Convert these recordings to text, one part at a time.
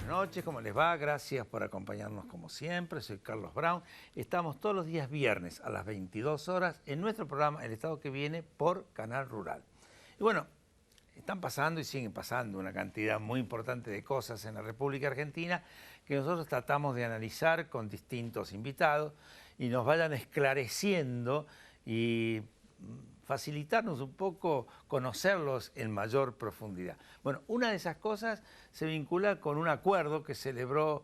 noches, ¿cómo les va? Gracias por acompañarnos como siempre. Soy Carlos Brown. Estamos todos los días viernes a las 22 horas en nuestro programa El Estado que Viene por Canal Rural. Y bueno, están pasando y siguen pasando una cantidad muy importante de cosas en la República Argentina que nosotros tratamos de analizar con distintos invitados y nos vayan esclareciendo y facilitarnos un poco conocerlos en mayor profundidad. Bueno, una de esas cosas se vincula con un acuerdo que celebró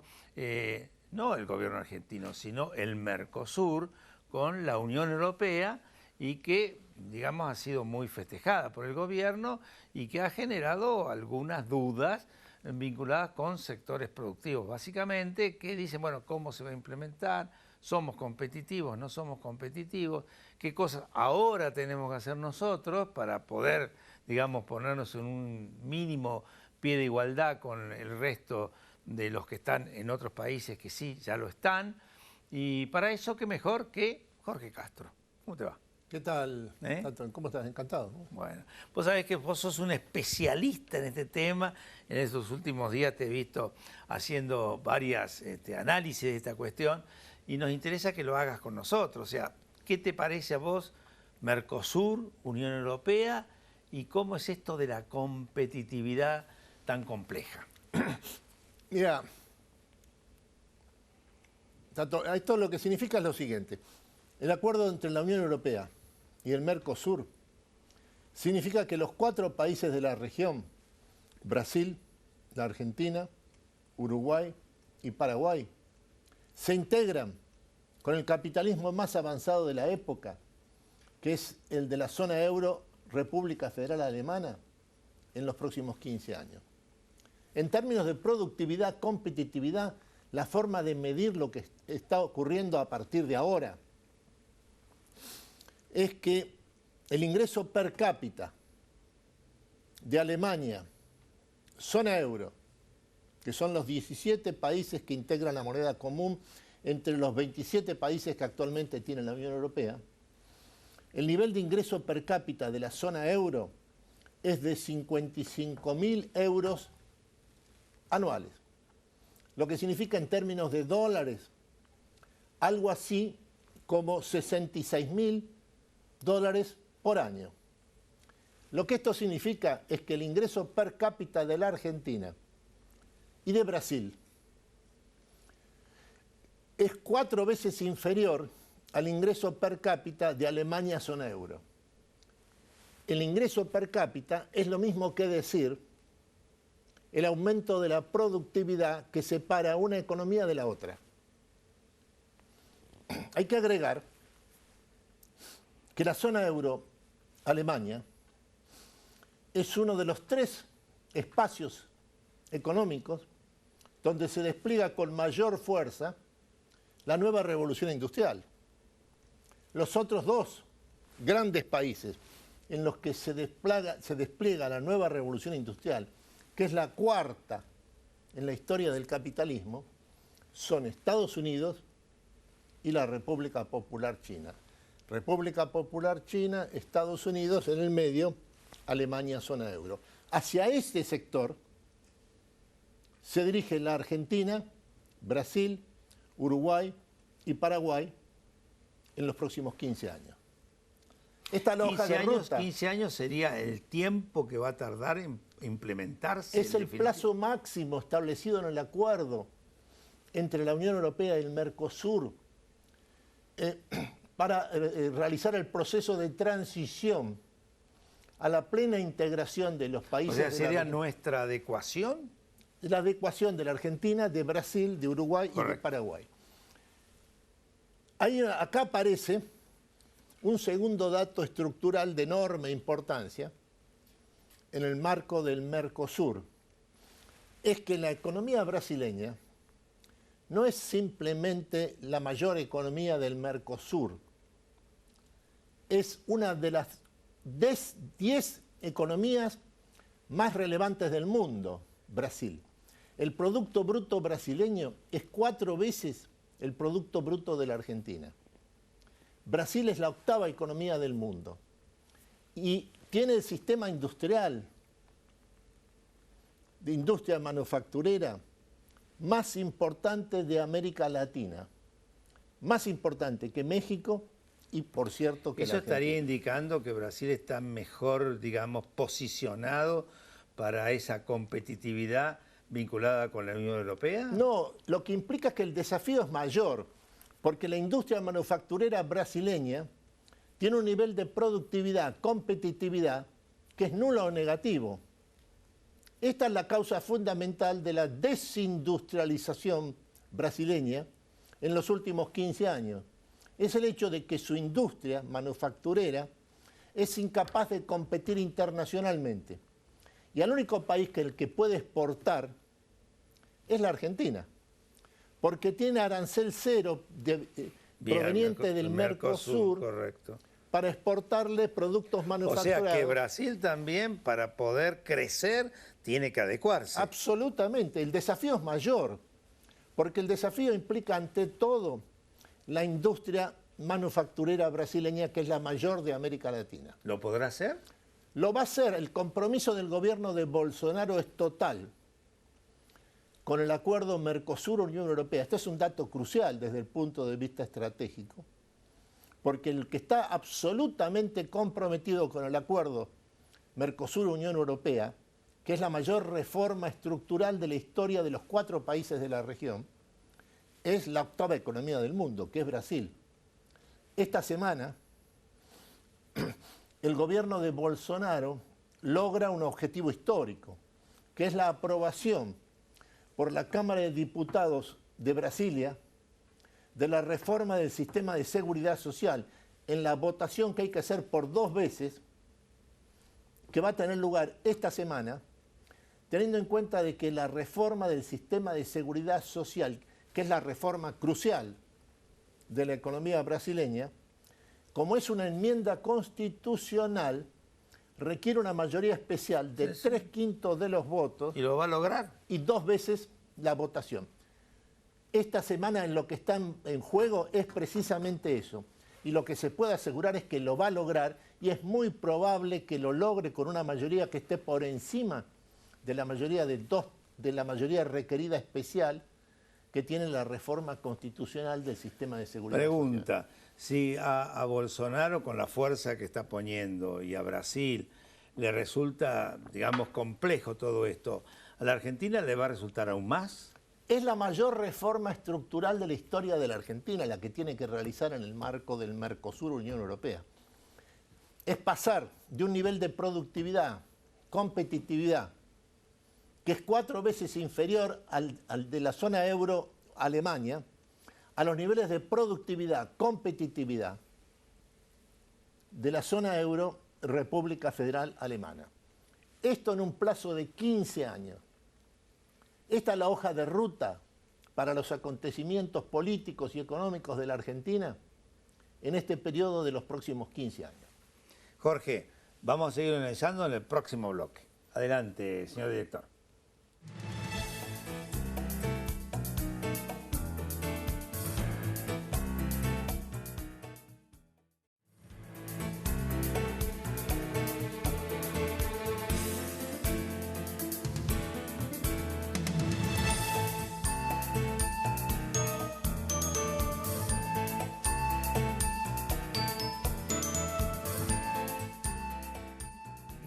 no el gobierno argentino, sino el Mercosur con la Unión Europea y que, digamos, ha sido muy festejada por el gobierno y que ha generado algunas dudas vinculadas con sectores productivos, básicamente, que dicen, bueno, ¿cómo se va a implementar? ¿Somos competitivos? ¿No somos competitivos? ¿Qué cosas ahora tenemos que hacer nosotros para poder, digamos, ponernos en un mínimo pie de igualdad con el resto de los que están en otros países que sí, ya lo están? Y para eso, ¿qué mejor que Jorge Castro? ¿Cómo te va? ¿Qué tal? ¿Cómo estás? Encantado. Bueno, vos sabés que vos sos un especialista en este tema. En estos últimos días te he visto haciendo varias análisis de esta cuestión y nos interesa que lo hagas con nosotros. O sea, ¿qué te parece a vos Mercosur, Unión Europea y cómo es esto de la competitividad tan compleja? Mira, esto lo que significa es lo siguiente. El acuerdo entre la Unión Europea y el Mercosur significa que los 4 países de la región, Brasil, la Argentina, Uruguay y Paraguay, se integran con el capitalismo más avanzado de la época, que es el de la zona euro, República Federal Alemana, en los próximos 15 años. En términos de productividad, competitividad, la forma de medir lo que está ocurriendo a partir de ahora es que el ingreso per cápita de Alemania, zona euro, que son los 17 países que integran la moneda común entre los 27 países que actualmente tiene la Unión Europea, el nivel de ingreso per cápita de la zona euro es de 55.000 euros anuales, lo que significa en términos de dólares algo así como 66.000 dólares por año. Lo que esto significa es que el ingreso per cápita de la Argentina y de Brasil es 4 veces inferior al ingreso per cápita de Alemania zona euro. El ingreso per cápita es lo mismo que decir el aumento de la productividad que separa una economía de la otra. Hay que agregar que la zona euro, Alemania, es uno de los 3 espacios económicos donde se despliega con mayor fuerza la nueva revolución industrial. Los otros 2 grandes países en los que se despliega la nueva revolución industrial, que es la 4ª en la historia del capitalismo, son Estados Unidos y la República Popular China. República Popular China, Estados Unidos, en el medio, Alemania, zona euro. Hacia este sector se dirige la Argentina, Brasil, Uruguay y Paraguay en los próximos 15 años. Esta hoja de ruta, 15 años sería el tiempo que va a tardar en implementarse. Es el plazo máximo establecido en el acuerdo entre la Unión Europea y el Mercosur para realizar el proceso de transición a la plena integración de los países. O sea, ¿sería nuestra adecuación? La adecuación de la Argentina, de Brasil, de Uruguay y de Paraguay. Acá aparece un segundo dato estructural de enorme importancia en el marco del Mercosur. Es que la economía brasileña no es simplemente la mayor economía del Mercosur, es una de las 10 economías más relevantes del mundo, Brasil. El Producto Bruto brasileño es 4 veces el Producto Bruto de la Argentina. Brasil es la 8ª economía del mundo y tiene el sistema industrial, de industria manufacturera, más importante de América Latina, más importante que México y, por cierto, que Eso la Argentina. estaría indicando que Brasil está mejor, digamos, posicionado para esa competitividad vinculada con la Unión Europea. No, lo que implica es que el desafío es mayor, porque la industria manufacturera brasileña tiene un nivel de productividad, competitividad, que es nulo o negativo. Esta es la causa fundamental de la desindustrialización brasileña en los últimos 15 años. Es el hecho de que su industria manufacturera es incapaz de competir internacionalmente. Y el único país que el que puede exportar es la Argentina, porque tiene arancel cero proveniente del Mercosur, correcto. para exportarle productos O manufacturados. sea que Brasil también, para poder crecer, tiene que adecuarse. Absolutamente, el desafío es mayor, porque el desafío implica ante todo la industria manufacturera brasileña, que es la mayor de América Latina. ¿Lo podrá hacer? Lo va a hacer, el compromiso del gobierno de Bolsonaro es total con el acuerdo Mercosur-Unión Europea. Este es un dato crucial desde el punto de vista estratégico, porque el que está absolutamente comprometido con el acuerdo Mercosur-Unión Europea, que es la mayor reforma estructural de la historia de los 4 países de la región, es la octava economía del mundo, que es Brasil. Esta semana, el gobierno de Bolsonaro logra un objetivo histórico, que es la aprobación por la Cámara de Diputados de Brasilia de la reforma del sistema de seguridad social, en la votación que hay que hacer por 2 veces, que va a tener lugar esta semana, teniendo en cuenta de que la reforma del sistema de seguridad social, que es la reforma crucial de la economía brasileña, como es una enmienda constitucional, requiere una mayoría especial de 3/5 de los votos. ¿Y lo va a lograr? Y 2 veces la votación. Esta semana en lo que está en juego es precisamente eso. Y lo que se puede asegurar es que lo va a lograr, y es muy probable que lo logre con una mayoría que esté por encima de la mayoría de la mayoría requerida especial que tiene la reforma constitucional del sistema de seguridad social. Pregunta, si a Bolsonaro, con la fuerza que está poniendo, y a Brasil le resulta, digamos, complejo todo esto, ¿a la Argentina le va a resultar aún más? Es la mayor reforma estructural de la historia de la Argentina, la que tiene que realizar en el marco del Mercosur-Unión Europea. Es pasar de un nivel de productividad, competitividad, que es 4 veces inferior al de la zona euro Alemania, a los niveles de productividad, competitividad de la zona euro República Federal Alemana. Esto en un plazo de 15 años. Esta es la hoja de ruta para los acontecimientos políticos y económicos de la Argentina en este periodo de los próximos 15 años. Jorge, vamos a seguir analizando en el próximo bloque. Adelante, señor director.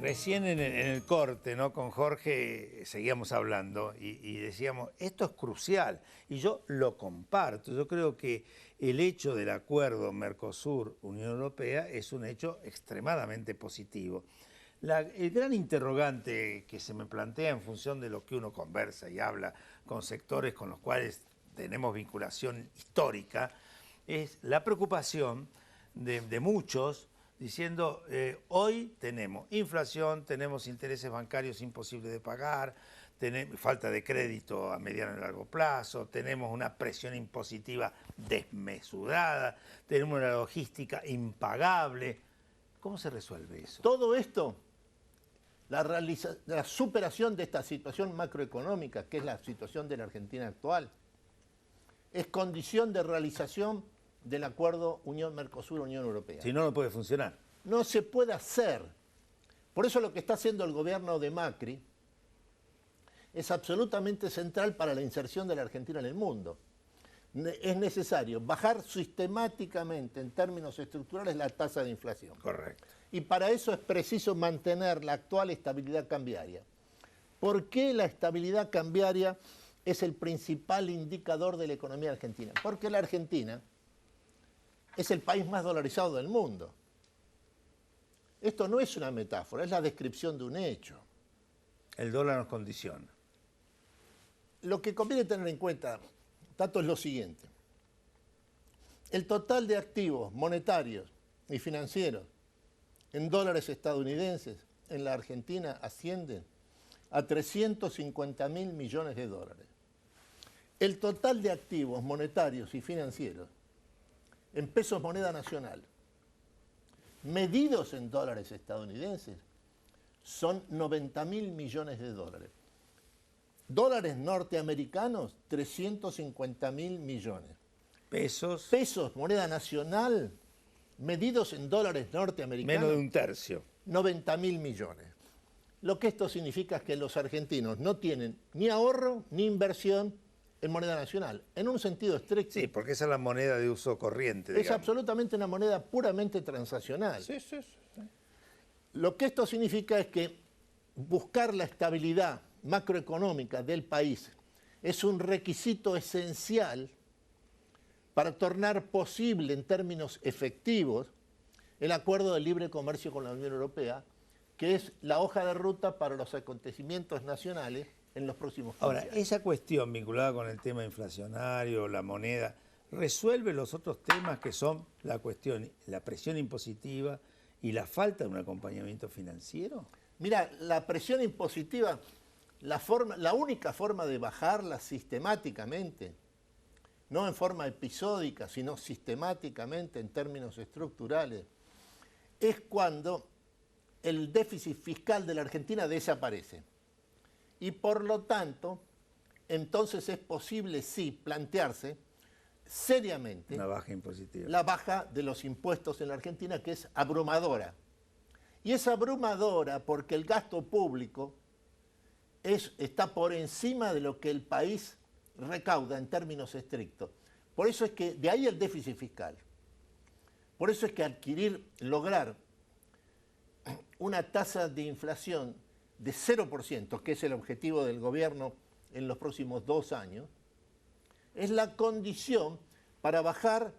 Recién en el corte, ¿no?, con Jorge seguíamos hablando y decíamos, esto es crucial, y yo lo comparto. Yo creo que el hecho del acuerdo Mercosur-Unión Europea es un hecho extremadamente positivo. El gran interrogante que se me plantea en función de lo que uno conversa y habla con sectores con los cuales tenemos vinculación histórica es la preocupación de muchos, diciendo, hoy tenemos inflación, tenemos intereses bancarios imposibles de pagar, tenemos falta de crédito a mediano y largo plazo, tenemos una presión impositiva desmesurada, tenemos una logística impagable. ¿Cómo se resuelve eso? Todo esto, la superación de esta situación macroeconómica, que es la situación de la Argentina actual, es condición de realización del acuerdo Unión-Mercosur-Unión Europea. Si no, no puede funcionar. No se puede hacer. Por eso lo que está haciendo el gobierno de Macri es absolutamente central para la inserción de la Argentina en el mundo. Es necesario bajar sistemáticamente en términos estructurales la tasa de inflación. Correcto. Y para eso es preciso mantener la actual estabilidad cambiaria. ¿Por qué la estabilidad cambiaria es el principal indicador de la economía argentina? Porque la Argentina es el país más dolarizado del mundo. Esto no es una metáfora, es la descripción de un hecho. El dólar nos condiciona. Lo que conviene tener en cuenta, Tato, es lo siguiente. El total de activos monetarios y financieros en dólares estadounidenses en la Argentina asciende a 350.000 millones de dólares. El total de activos monetarios y financieros en pesos moneda nacional, medidos en dólares estadounidenses, son 90.000 millones de dólares. Dólares norteamericanos, 350.000 millones. Pesos. Pesos, moneda nacional, medidos en dólares norteamericanos. Menos de un tercio. 90.000 millones. Lo que esto significa es que los argentinos no tienen ni ahorro ni inversión en moneda nacional, en un sentido estricto. Sí, porque esa es la moneda de uso corriente, Es digamos. absolutamente una moneda puramente transaccional. Sí. Lo que esto significa es que buscar la estabilidad macroeconómica del país es un requisito esencial para tornar posible en términos efectivos el acuerdo de libre comercio con la Unión Europea, que es la hoja de ruta para los acontecimientos nacionales en los próximos 15 Ahora, años. esa cuestión vinculada con el tema inflacionario, la moneda, ¿resuelve los otros temas que son la cuestión, la presión impositiva y la falta de un acompañamiento financiero? Mira, la presión impositiva, la única forma de bajarla sistemáticamente, no en forma episódica, sino sistemáticamente en términos estructurales, es cuando el déficit fiscal de la Argentina desaparece. Y por lo tanto, entonces es posible, sí, plantearse seriamente Una baja impositiva. la baja de los impuestos en la Argentina, que es abrumadora. Y es abrumadora porque el gasto público está por encima de lo que el país recauda en términos estrictos. Por eso es que, de ahí el déficit fiscal. Por eso es que lograr una tasa de inflación de 0%, que es el objetivo del gobierno en los próximos 2 años, es la condición para bajar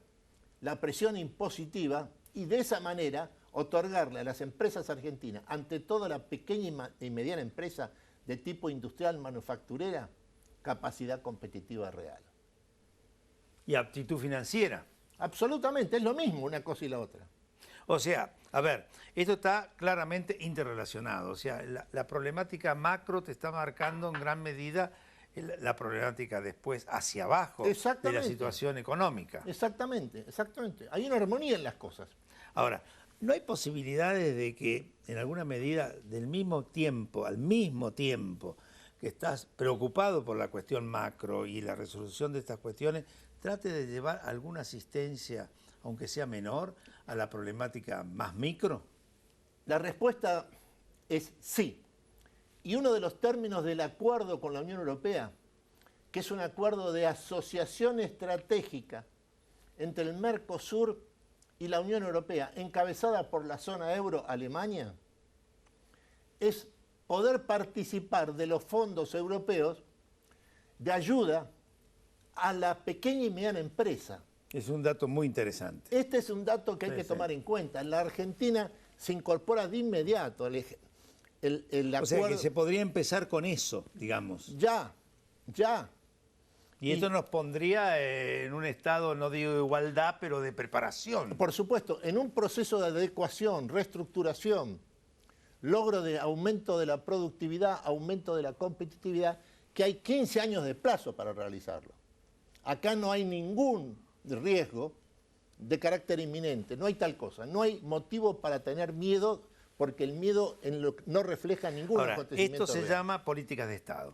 la presión impositiva y de esa manera otorgarle a las empresas argentinas, ante todo la pequeña y mediana empresa de tipo industrial manufacturera, capacidad competitiva real. Y aptitud financiera. Absolutamente, es lo mismo una cosa y la otra. O sea, a ver, esto está claramente interrelacionado. O sea, la problemática macro te está marcando en gran medida la problemática después hacia abajo de la Exactamente. situación económica. Exactamente. Hay una armonía en las cosas. Ahora, ¿no hay posibilidades de que en alguna medida al mismo tiempo que estás preocupado por la cuestión macro y la resolución de estas cuestiones, trate de llevar alguna asistencia, aunque sea menor, a la problemática más micro? La respuesta es sí. Y uno de los términos del acuerdo con la Unión Europea, que es un acuerdo de asociación estratégica entre el Mercosur y la Unión Europea, encabezada por la zona euro, Alemania, es poder participar de los fondos europeos de ayuda a la pequeña y mediana empresa. Es un dato muy interesante. Este es un dato que hay que tomar en cuenta. La Argentina se incorpora de inmediato el acuerdo. O sea que se podría empezar con eso, digamos. Ya. Y esto nos pondría en un estado, no digo de igualdad, pero de preparación. Por supuesto, en un proceso de adecuación, reestructuración, logro de aumento de la productividad, aumento de la competitividad, que hay 15 años de plazo para realizarlo. Acá no hay ningún riesgo de carácter inminente, no hay tal cosa, no hay motivo para tener miedo, porque el miedo no refleja ningún acontecimiento esto se real. llama políticas de Estado.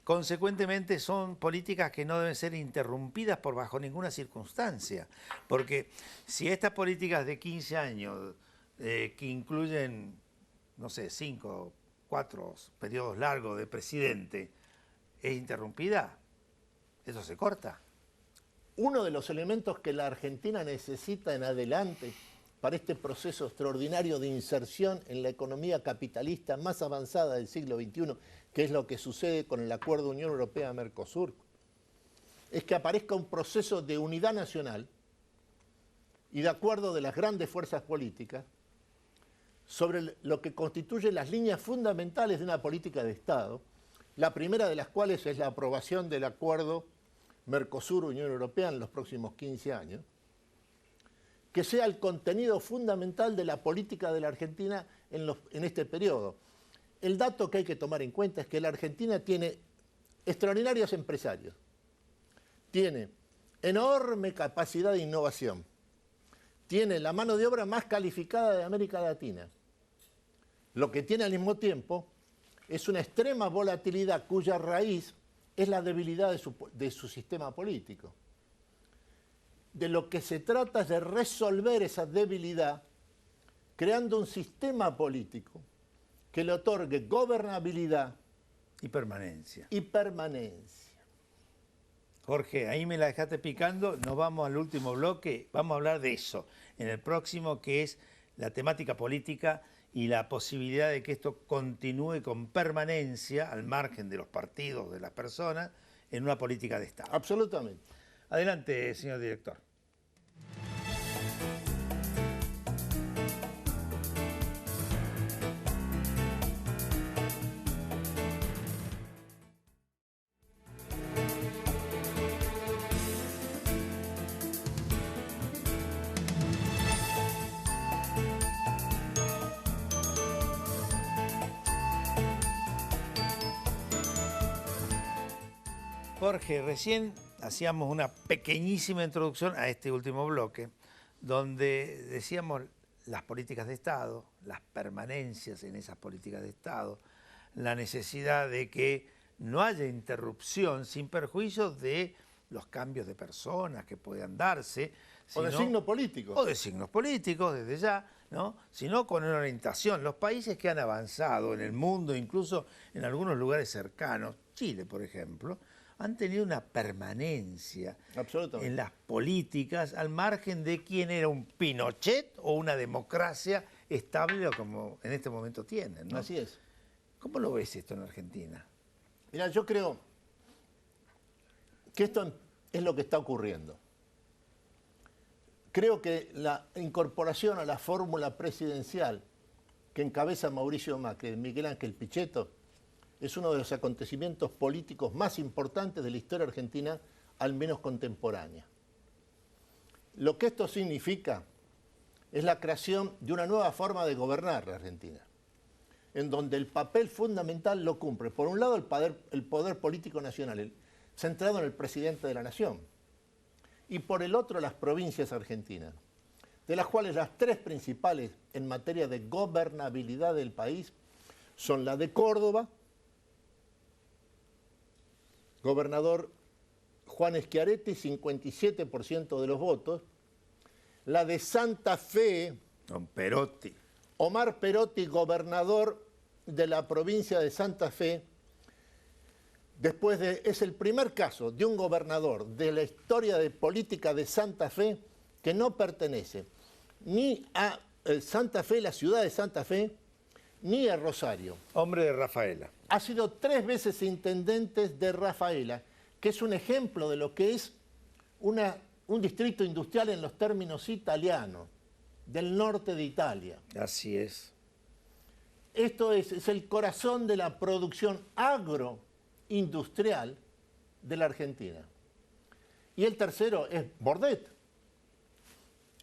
Consecuentemente son políticas que no deben ser interrumpidas por bajo ninguna circunstancia, porque si estas políticas de 15 años que incluyen, no sé, 5 4 periodos largos de presidente es interrumpida, ¿eso se corta? Uno de los elementos que la Argentina necesita en adelante para este proceso extraordinario de inserción en la economía capitalista más avanzada del siglo XXI, que es lo que sucede con el Acuerdo Unión Europea-Mercosur, es que aparezca un proceso de unidad nacional y de acuerdo de las grandes fuerzas políticas sobre lo que constituye las líneas fundamentales de una política de Estado, la primera de las cuales es la aprobación del Acuerdo Mercosur-Unión Europea en los próximos 15 años, que sea el contenido fundamental de la política de la Argentina en este periodo. El dato que hay que tomar en cuenta es que la Argentina tiene extraordinarios empresarios, tiene enorme capacidad de innovación, tiene la mano de obra más calificada de América Latina. Lo que tiene al mismo tiempo es una extrema volatilidad cuya raíz es la debilidad de su sistema político. De lo que se trata es de resolver esa debilidad creando un sistema político que le otorgue gobernabilidad Y permanencia. y permanencia. Jorge, ahí me la dejaste picando, nos vamos al último bloque, vamos a hablar de eso en el próximo, que es la temática política y la posibilidad de que esto continúe con permanencia al margen de los partidos, de las personas, en una política de Estado. Absolutamente. Adelante, señor director. Jorge, recién hacíamos una pequeñísima introducción a este último bloque, donde decíamos las políticas de Estado, las permanencias en esas políticas de Estado, la necesidad de que no haya interrupción sin perjuicio de los cambios de personas que puedan darse. O de signos políticos. O de signos políticos, desde ya, ¿no? Sino con una orientación. Los países que han avanzado en el mundo, incluso en algunos lugares cercanos, Chile, por ejemplo, han tenido una permanencia en las políticas al margen de quién era un Pinochet o una democracia estable como en este momento tienen, ¿no? Así es. ¿Cómo lo ves esto en Argentina? Mira, yo creo que esto es lo que está ocurriendo. Creo que la incorporación a la fórmula presidencial que encabeza Mauricio Macri, Miguel Ángel Pichetto, es uno de los acontecimientos políticos más importantes de la historia argentina, al menos contemporánea. Lo que esto significa es la creación de una nueva forma de gobernar la Argentina, en donde el papel fundamental lo cumple, por un lado, el poder político nacional, centrado en el presidente de la nación, y por el otro, las provincias argentinas, de las cuales las tres principales en materia de gobernabilidad del país son la de Córdoba, gobernador Juan Schiaretti, 57% de los votos. La de Santa Fe, Don Perotti. Omar Perotti, gobernador de la provincia de Santa Fe. Es el primer caso de un gobernador de la historia de política de Santa Fe que no pertenece ni a Santa Fe, la ciudad de Santa Fe, ni a Rosario. Hombre de Rafaela. Ha sido 3 veces intendente de Rafaela, que es un ejemplo de lo que es un distrito industrial en los términos italianos, del norte de Italia. Así es. Esto es el corazón de la producción agroindustrial de la Argentina. Y el tercero es Bordet,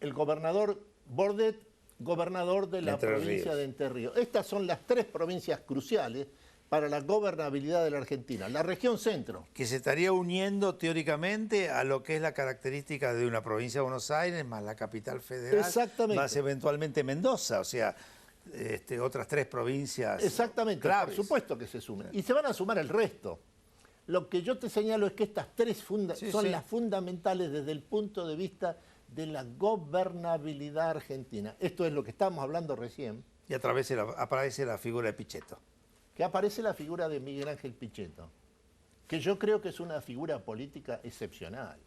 el gobernador Bordet, gobernador de la provincia de Entre Ríos. Estas son las 3 provincias cruciales para la gobernabilidad de la Argentina. La región centro. Que se estaría uniendo teóricamente a lo que es la característica de una provincia de Buenos Aires, más la capital federal, Exactamente. más eventualmente Mendoza, o sea, otras 3 provincias. Exactamente, claves. por supuesto que se sumen. Y se van a sumar el resto. Lo que yo te señalo es que estas 3 son las fundamentales desde el punto de vista de la gobernabilidad argentina. Esto es lo que estábamos hablando recién. Y aparece la figura de Pichetto. que aparece la figura de Miguel Ángel Pichetto, que yo creo que es una figura política excepcional.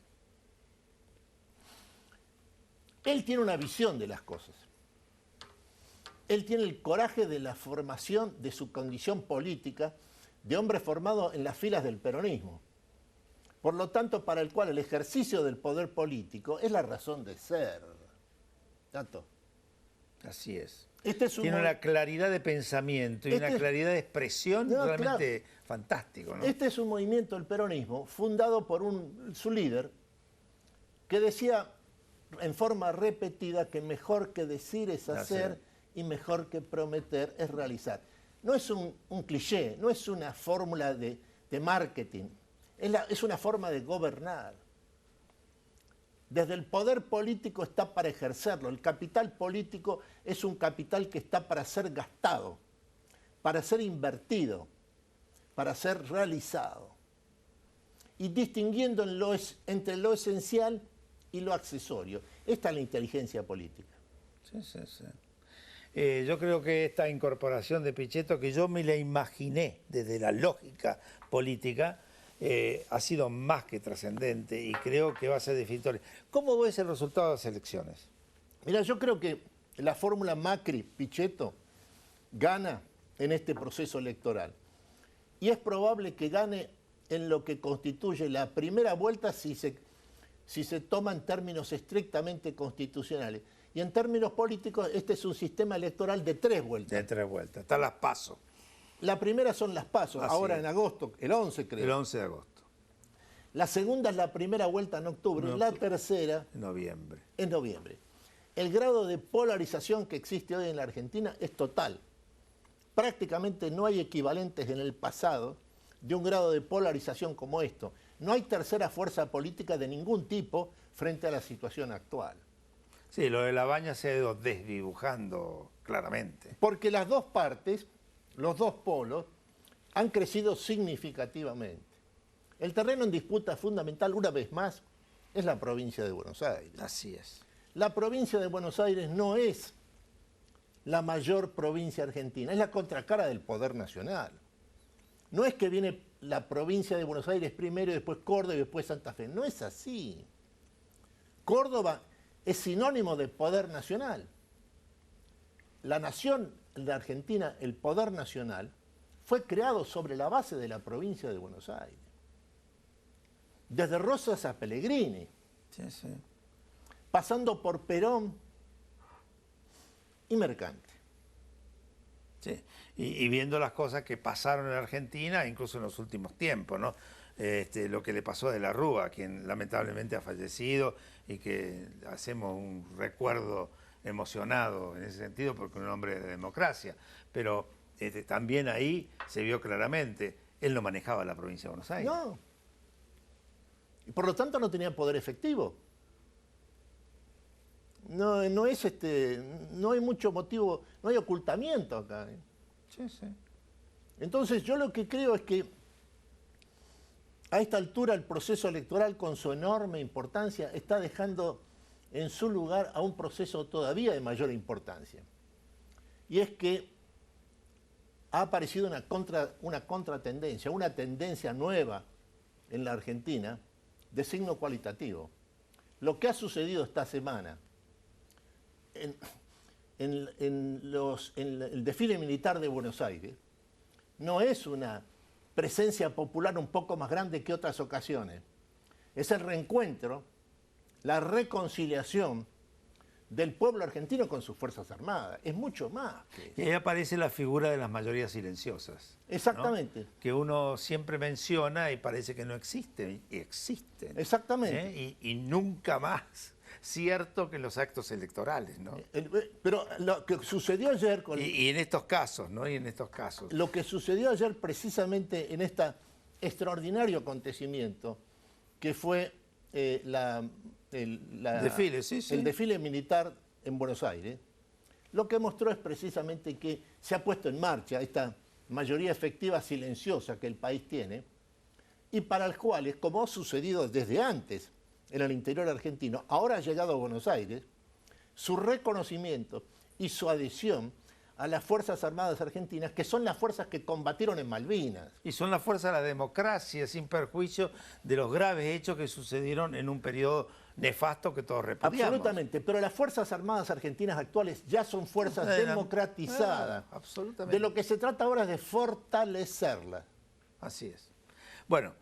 Él tiene una visión de las cosas. Él tiene el coraje de la formación de su condición política de hombre formado en las filas del peronismo. Por lo tanto, para el cual el ejercicio del poder político es la razón de ser. ¿Tanto? Así es. Tiene una claridad de pensamiento y una claridad de expresión realmente fantástico, ¿no? Este es un movimiento, el peronismo, fundado por su líder, que decía en forma repetida que mejor que decir es hacer y mejor que prometer es realizar. No es un cliché, no es una fórmula de marketing, es una forma de gobernar. Desde el poder político está para ejercerlo. El capital político es un capital que está para ser gastado, para ser invertido, para ser realizado. Y distinguiendo entre lo esencial y lo accesorio. Esta es la inteligencia política. Sí, sí, sí. Yo creo que esta incorporación de Pichetto, que yo me la imaginé desde la lógica política, ha sido más que trascendente y creo que va a ser definitoria. ¿Cómo ves el resultado de las elecciones? Mira, yo creo que la fórmula Macri-Pichetto gana en este proceso electoral. Y es probable que gane en lo que constituye la primera vuelta si se toma en términos estrictamente constitucionales. Y en términos políticos, este es un sistema electoral de 3 vueltas. De 3 vueltas. Están las PASO. La primera son las PASO, ahora en agosto, el 11 creo. El 11 de agosto. La segunda es la primera vuelta en octubre, la tercera en noviembre. En noviembre. El grado de polarización que existe hoy en la Argentina es total. Prácticamente no hay equivalentes en el pasado de un grado de polarización como esto. No hay tercera fuerza política de ningún tipo frente a la situación actual. Sí, lo de La Baña se ha ido desdibujando claramente. Porque las dos partes, los dos polos, han crecido significativamente. El terreno en disputa fundamental, una vez más, es la provincia de Buenos Aires. Así es. La provincia de Buenos Aires no es la mayor provincia argentina, es la contracara del poder nacional. No es que viene la provincia de Buenos Aires primero y después Córdoba y después Santa Fe. No es así. Córdoba es sinónimo de poder nacional. La nación de Argentina, el poder nacional, fue creado sobre la base de la provincia de Buenos Aires. Desde Rosas a Pellegrini, sí, sí, pasando por Perón y Mercante. Sí, y viendo las cosas que pasaron en Argentina, incluso en los últimos tiempos, ¿no? Lo que le pasó a De la Rúa, quien lamentablemente ha fallecido y que hacemos un recuerdo emocionado en ese sentido porque es un hombre de democracia, pero también ahí se vio claramente, él no manejaba la provincia de Buenos Aires. No. Y por lo tanto no tenía poder efectivo. No hay mucho motivo, no hay ocultamiento acá. Sí, sí. Entonces yo lo que creo es que a esta altura el proceso electoral con su enorme importancia está dejando en su lugar a un proceso todavía de mayor importancia. Y es que ha aparecido una contratendencia, una tendencia nueva en la Argentina de signo cualitativo. Lo que ha sucedido esta semana en el desfile militar de Buenos Aires no es una presencia popular un poco más grande que otras ocasiones. Es el reencuentro, la reconciliación del pueblo argentino con sus Fuerzas Armadas. Es mucho más que eso. Y ahí aparece la figura de las mayorías silenciosas. Exactamente. ¿No? Que uno siempre menciona y parece que no existen, y existen. Exactamente. Y nunca más cierto que en los actos electorales, ¿no? Pero lo que sucedió ayer con... Y en estos casos, ¿no? Y en estos casos. Lo que sucedió ayer precisamente en este extraordinario acontecimiento que fue el desfile militar en Buenos Aires, lo que mostró es precisamente que se ha puesto en marcha esta mayoría efectiva silenciosa que el país tiene y para el cual, como ha sucedido desde antes en el interior argentino, ahora ha llegado a Buenos Aires, su reconocimiento y su adhesión a las Fuerzas Armadas Argentinas, que son las fuerzas que combatieron en Malvinas. Y son la fuerza de la democracia, sin perjuicio de los graves hechos que sucedieron en un periodo nefasto que todos repudiamos. Absolutamente, pero las Fuerzas Armadas Argentinas actuales ya son fuerzas democratizadas. Absolutamente. De lo que se trata ahora es de fortalecerlas. Así es. Bueno,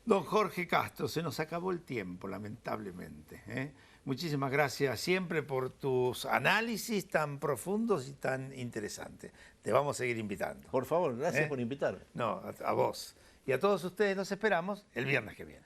don Jorge Castro, se nos acabó el tiempo, lamentablemente, ¿eh? Muchísimas gracias siempre por tus análisis tan profundos y tan interesantes. Te vamos a seguir invitando. Por favor, gracias por invitarme. No, a vos. Y a todos ustedes los esperamos el viernes que viene.